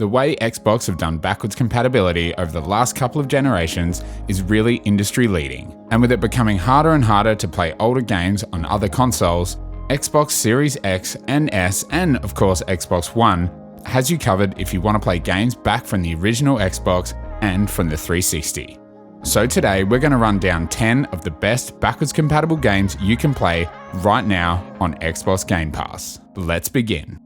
The way Xbox have done backwards compatibility over the last couple of generations is really industry leading, and with it becoming harder and harder to play older games on other consoles, Xbox Series X and S and of course Xbox One has you covered if you want to play games back from the original Xbox and from the 360. So today we're going to run down 10 of the best backwards compatible games you can play right now on Xbox Game Pass. Let's begin.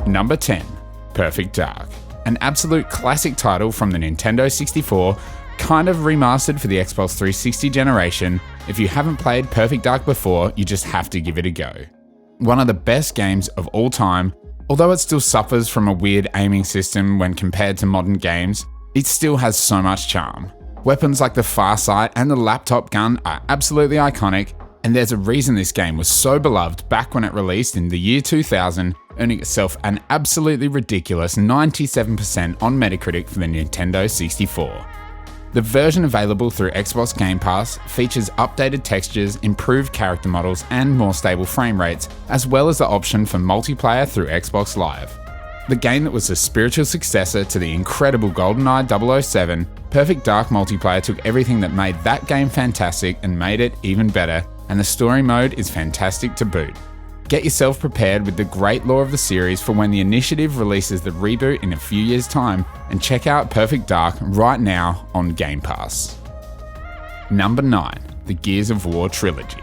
Number 10, Perfect Dark. An absolute classic title from the Nintendo 64, kind of remastered for the Xbox 360 generation. If you haven't played Perfect Dark before, you just have to give it a go. One of the best games of all time, although it still suffers from a weird aiming system when compared to modern games, it still has so much charm. Weapons like the Farsight and the laptop gun are absolutely iconic, and there's a reason this game was so beloved back when it released in the year 2000, earning itself an absolutely ridiculous 97% on Metacritic for the Nintendo 64. The version available through Xbox Game Pass features updated textures, improved character models, and more stable frame rates, as well as the option for multiplayer through Xbox Live. The game that was the spiritual successor to the incredible GoldenEye 007, Perfect Dark multiplayer took everything that made that game fantastic and made it even better, and the story mode is fantastic to boot. Get yourself prepared with the great lore of the series for when the initiative releases the reboot in a few years' time, and check out Perfect Dark right now on Game Pass. Number 9, the Gears of War Trilogy.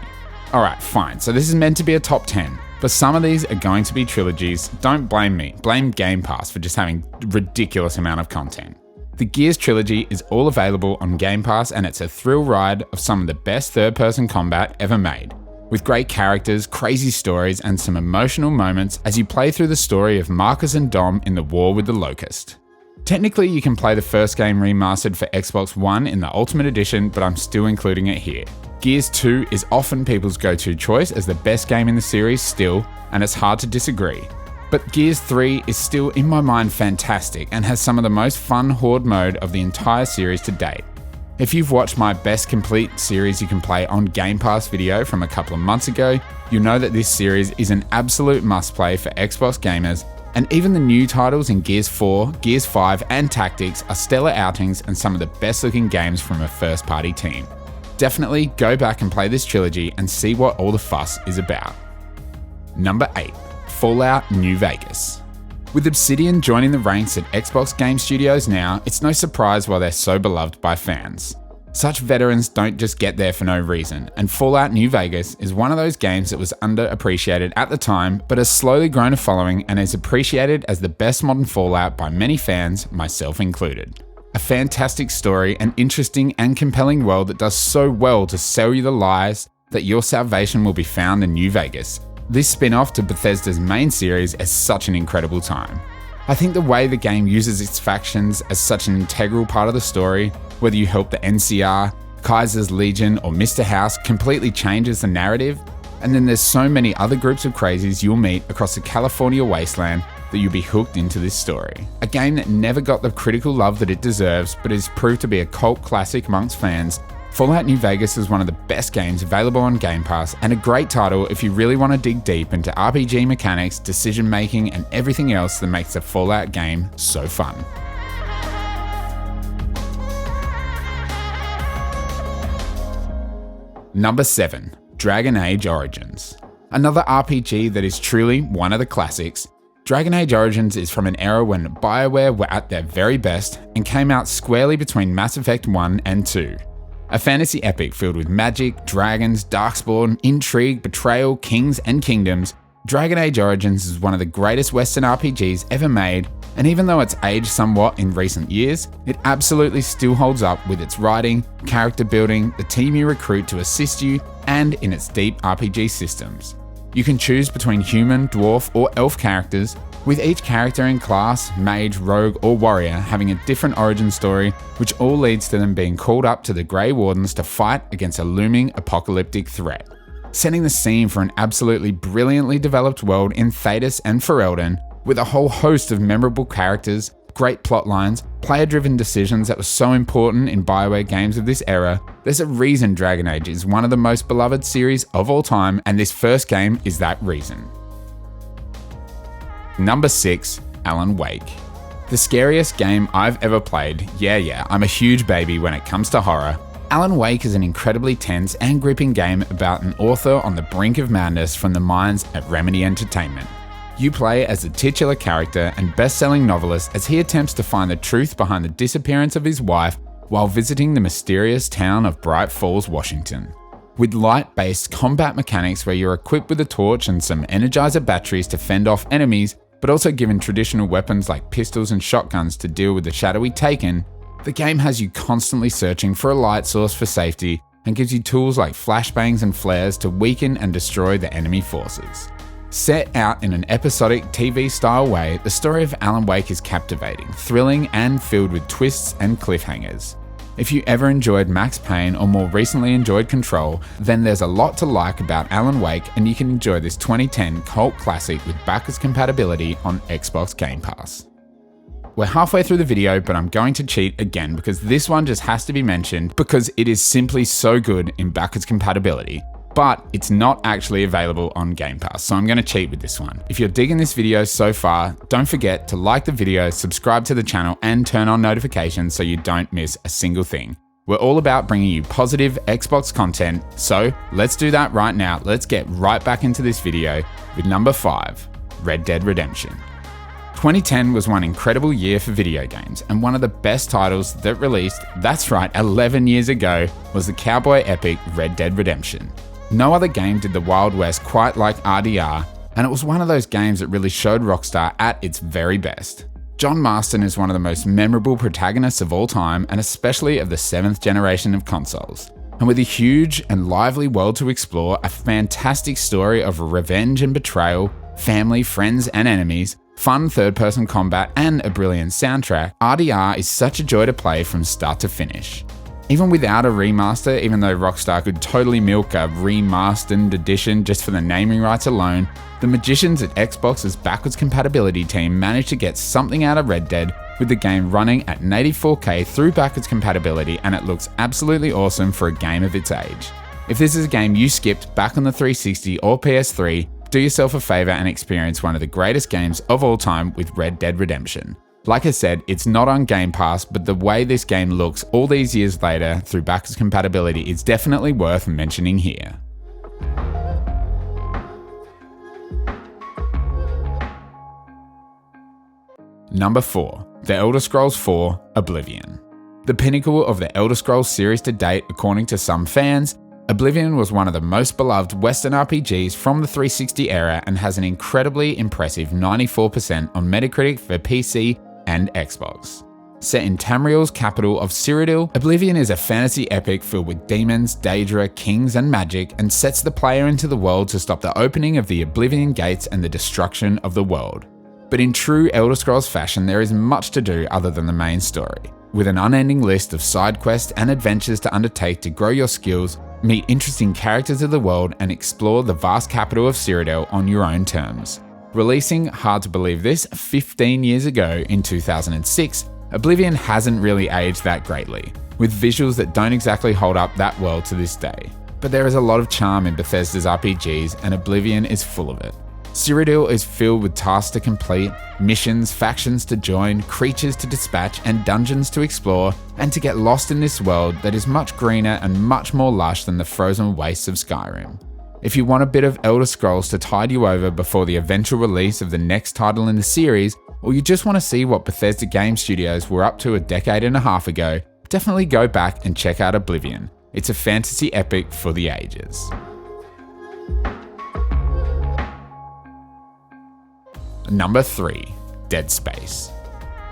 Alright, fine, so this is meant to be a top 10, but some of these are going to be trilogies. Don't blame me, blame Game Pass for just having a ridiculous amount of content. The Gears trilogy is all available on Game Pass, and it's a thrill ride of some of the best third-person combat ever made, with great characters, crazy stories, and some emotional moments as you play through the story of Marcus and Dom in the war with the Locust. Technically, you can play the first game remastered for Xbox One in the Ultimate Edition, but I'm still including it here. Gears 2 is often people's go-to choice as the best game in the series still, and it's hard to disagree. But Gears 3 is still in my mind fantastic and has some of the most fun horde mode of the entire series to date. If you've watched my best complete series you can play on Game Pass video from a couple of months ago, you'll know that this series is an absolute must-play for Xbox gamers, and even the new titles in Gears 4, Gears 5 and Tactics are stellar outings and some of the best looking games from a first-party team. Definitely go back and play this trilogy and see what all the fuss is about. Number 8. Fallout New Vegas. With Obsidian joining the ranks at Xbox Game Studios now, it's no surprise why they're so beloved by fans. Such veterans don't just get there for no reason, and Fallout New Vegas is one of those games that was underappreciated at the time, but has slowly grown a following and is appreciated as the best modern Fallout by many fans, myself included. A fantastic story, an interesting and compelling world that does so well to sell you the lies that your salvation will be found in New Vegas. This spin-off to Bethesda's main series is such an incredible time. I think the way the game uses its factions as such an integral part of the story, whether you help the NCR, Kaiser's Legion, or Mr. House, completely changes the narrative. And then there's so many other groups of crazies you'll meet across the California wasteland that you'll be hooked into this story. A game that never got the critical love that it deserves, but is proved to be a cult classic amongst fans. Fallout New Vegas is one of the best games available on Game Pass, and a great title if you really want to dig deep into RPG mechanics, decision making, and everything else that makes a Fallout game so fun. Number 7. Dragon Age Origins. Another RPG that is truly one of the classics. Dragon Age Origins is from an era when BioWare were at their very best and came out squarely between Mass Effect 1 and 2. A fantasy epic filled with magic, dragons, darkspawn, intrigue, betrayal, kings, and kingdoms, Dragon Age Origins is one of the greatest Western RPGs ever made, and even though it's aged somewhat in recent years, it absolutely still holds up with its writing, character building, the team you recruit to assist you, and in its deep RPG systems. You can choose between human, dwarf, or elf characters, with each character in class, mage, rogue, or warrior having a different origin story, which all leads to them being called up to the Grey Wardens to fight against a looming apocalyptic threat. Setting the scene for an absolutely brilliantly developed world in Thedas and Ferelden, with a whole host of memorable characters, great plot lines, player-driven decisions that were so important in BioWare games of this era. There's a reason Dragon Age is one of the most beloved series of all time, and this first game is that reason. Number 6, Alan Wake. The scariest game I've ever played. Yeah, I'm a huge baby when it comes to horror. Alan Wake is an incredibly tense and gripping game about an author on the brink of madness from the minds at Remedy Entertainment. You play as the titular character and best-selling novelist as he attempts to find the truth behind the disappearance of his wife while visiting the mysterious town of Bright Falls, Washington. With light-based combat mechanics where you're equipped with a torch and some Energizer batteries to fend off enemies, but also given traditional weapons like pistols and shotguns to deal with the shadowy Taken, the game has you constantly searching for a light source for safety and gives you tools like flashbangs and flares to weaken and destroy the enemy forces. Set out in an episodic TV-style way, the story of Alan Wake is captivating, thrilling, and filled with twists and cliffhangers. If you ever enjoyed Max Payne or more recently enjoyed Control, then there's a lot to like about Alan Wake, and you can enjoy this 2010 cult classic with backwards compatibility on Xbox Game Pass. We're halfway through the video, but I'm going to cheat again because this one just has to be mentioned because it is simply so good in backwards compatibility. But it's not actually available on Game Pass, so I'm going to cheat with this one. If you're digging this video so far, don't forget to like the video, subscribe to the channel, and turn on notifications so you don't miss a single thing. We're all about bringing you positive Xbox content, so let's do that right now. Let's get right back into this video with number 5, Red Dead Redemption. 2010 was one incredible year for video games, and one of the best titles that released, that's right, 11 years ago, was the cowboy epic Red Dead Redemption. No other game did the Wild West quite like RDR, and it was one of those games that really showed Rockstar at its very best. John Marston is one of the most memorable protagonists of all time, and especially of the 7th generation of consoles. And with a huge and lively world to explore, a fantastic story of revenge and betrayal, family, friends, and enemies, fun third-person combat, and a brilliant soundtrack, RDR is such a joy to play from start to finish. Even without a remaster, even though Rockstar could totally milk a remastered edition just for the naming rights alone, the magicians at Xbox's backwards compatibility team managed to get something out of Red Dead with the game running at native 4K through backwards compatibility, and it looks absolutely awesome for a game of its age. If this is a game you skipped back on the 360 or PS3, do yourself a favor and experience one of the greatest games of all time with Red Dead Redemption. Like I said, it's not on Game Pass, but the way this game looks all these years later through backwards compatibility is definitely worth mentioning here. Number 4, The Elder Scrolls 4: Oblivion. The pinnacle of the Elder Scrolls series to date, according to some fans, Oblivion was one of the most beloved Western RPGs from the 360 era and has an incredibly impressive 94% on Metacritic for PC and Xbox. Set in Tamriel's capital of Cyrodiil, Oblivion is a fantasy epic filled with demons, Daedra, kings, and magic, and sets the player into the world to stop the opening of the Oblivion Gates and the destruction of the world. But in true Elder Scrolls fashion, there is much to do other than the main story, with an unending list of side quests and adventures to undertake to grow your skills, meet interesting characters of the world, and explore the vast capital of Cyrodiil on your own terms. Releasing, hard to believe this, 15 years ago in 2006, Oblivion hasn't really aged that greatly, with visuals that don't exactly hold up that well to this day. But there is a lot of charm in Bethesda's RPGs, and Oblivion is full of it. Cyrodiil is filled with tasks to complete, missions, factions to join, creatures to dispatch, and dungeons to explore, and to get lost in this world that is much greener and much more lush than the frozen wastes of Skyrim. If you want a bit of Elder Scrolls to tide you over before the eventual release of the next title in the series, or you just want to see what Bethesda Game Studios were up to a decade and a half ago, definitely go back and check out Oblivion. It's a fantasy epic for the ages. Number 3, Dead Space.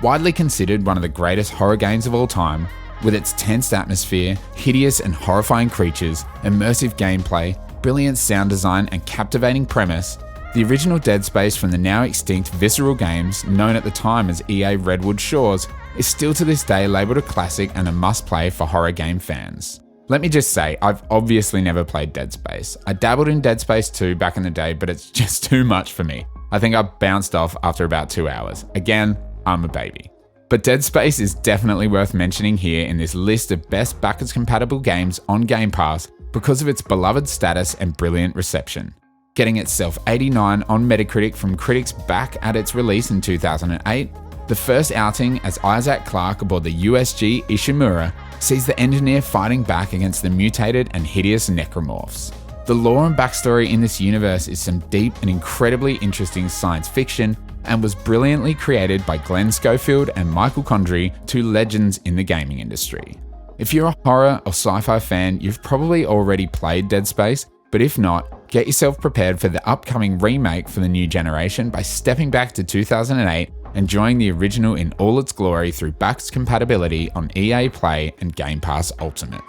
Widely considered one of the greatest horror games of all time, with its tense atmosphere, hideous and horrifying creatures, immersive gameplay, brilliant sound design, and captivating premise, the original Dead Space from the now extinct Visceral Games, known at the time as EA Redwood Shores, is still to this day labelled a classic and a must-play for horror game fans. Let me just say, I've obviously never played Dead Space. I dabbled in Dead Space 2 back in the day, but it's just too much for me. I think I bounced off after about 2 hours. Again, I'm a baby. But Dead Space is definitely worth mentioning here in this list of best backwards compatible games on Game Pass because of its beloved status and brilliant reception. Getting itself 89 on Metacritic from critics back at its release in 2008, the first outing as Isaac Clarke aboard the USG Ishimura sees the engineer fighting back against the mutated and hideous necromorphs. The lore and backstory in this universe is some deep and incredibly interesting science fiction and was brilliantly created by Glenn Schofield and Michael Condrey, two legends in the gaming industry. If you're a horror or sci-fi fan, you've probably already played Dead Space, but if not, get yourself prepared for the upcoming remake for the new generation by stepping back to 2008, enjoying the original in all its glory through backwards compatibility on EA Play and Game Pass Ultimate.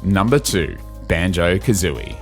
Number 2. Banjo Kazooie.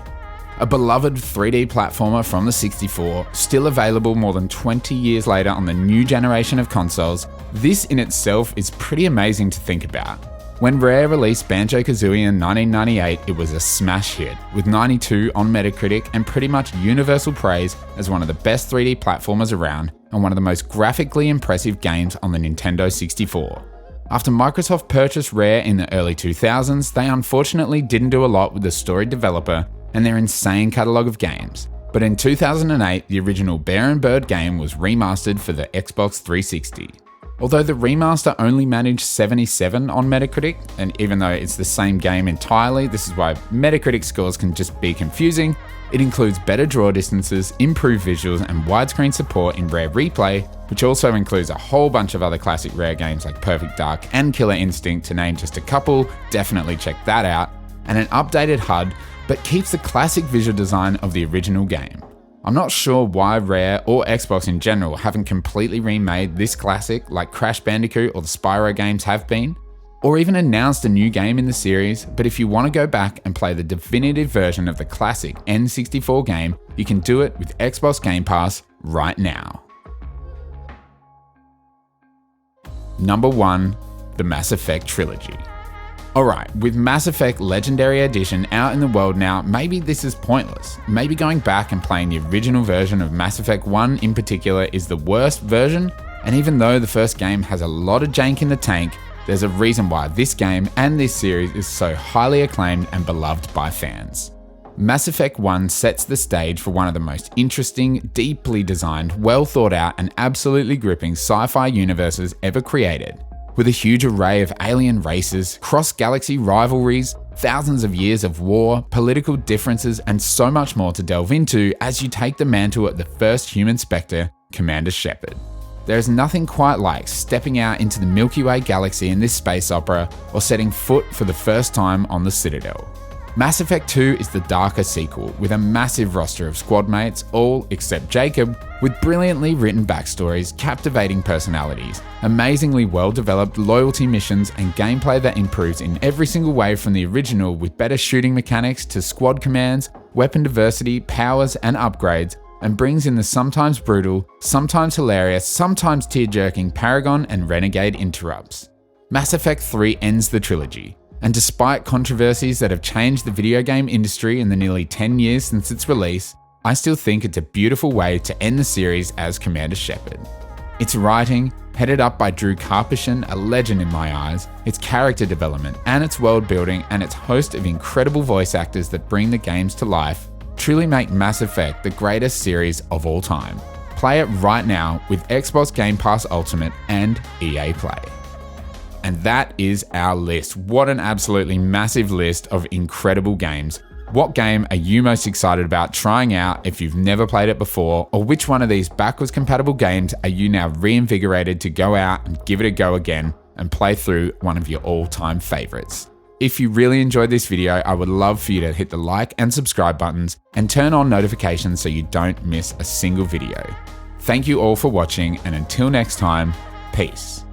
A beloved 3D platformer from the 64, still available more than 20 years later on the new generation of consoles, this in itself is pretty amazing to think about. When Rare released Banjo Kazooie in 1998, it was a smash hit, with 92 on Metacritic and pretty much universal praise as one of the best 3D platformers around and one of the most graphically impressive games on the Nintendo 64. After Microsoft purchased Rare in the early 2000s, they unfortunately didn't do a lot with the storied developer and their insane catalogue of games. But in 2008, the original Bear and Bird game was remastered for the Xbox 360. Although the remaster only managed 77 on Metacritic, and even though it's the same game entirely, this is why Metacritic scores can just be confusing, it includes better draw distances, improved visuals, and widescreen support in Rare Replay, which also includes a whole bunch of other classic Rare games like Perfect Dark and Killer Instinct, to name just a couple. Definitely check that out. And an updated HUD, but keeps the classic visual design of the original game. I'm not sure why Rare or Xbox in general haven't completely remade this classic like Crash Bandicoot or the Spyro games have been, or even announced a new game in the series, but if you want to go back and play the definitive version of the classic N64 game, you can do it with Xbox Game Pass right now. Number 1. The Mass Effect Trilogy. Alright, with Mass Effect Legendary Edition out in the world now, maybe this is pointless. Maybe going back and playing the original version of Mass Effect 1 in particular is the worst version, and even though the first game has a lot of jank in the tank, there's a reason why this game and this series is so highly acclaimed and beloved by fans. Mass Effect 1 sets the stage for one of the most interesting, deeply designed, well thought out and absolutely gripping sci-fi universes ever created. With a huge array of alien races, cross-galaxy rivalries, thousands of years of war, political differences, and so much more to delve into as you take the mantle at the first human Spectre, Commander Shepard. There is nothing quite like stepping out into the Milky Way galaxy in this space opera or setting foot for the first time on the Citadel. Mass Effect 2 is the darker sequel, with a massive roster of squad mates, all except Jacob, with brilliantly written backstories, captivating personalities, amazingly well-developed loyalty missions, and gameplay that improves in every single way from the original, with better shooting mechanics to squad commands, weapon diversity, powers, and upgrades, and brings in the sometimes brutal, sometimes hilarious, sometimes tear-jerking Paragon and Renegade interrupts. Mass Effect 3 ends the trilogy. And despite controversies that have changed the video game industry in the nearly 10 years since its release, I still think it's a beautiful way to end the series as Commander Shepard. Its writing, headed up by Drew Karpyshyn, a legend in my eyes, its character development, and its world building, and its host of incredible voice actors that bring the games to life, truly make Mass Effect the greatest series of all time. Play it right now with Xbox Game Pass Ultimate and EA Play. And that is our list. What an absolutely massive list of incredible games. What game are you most excited about trying out if you've never played it before? Or which one of these backwards compatible games are you now reinvigorated to go out and give it a go again and play through one of your all-time favorites? If you really enjoyed this video, I would love for you to hit the like and subscribe buttons and turn on notifications so you don't miss a single video. Thank you all for watching, and until next time, peace.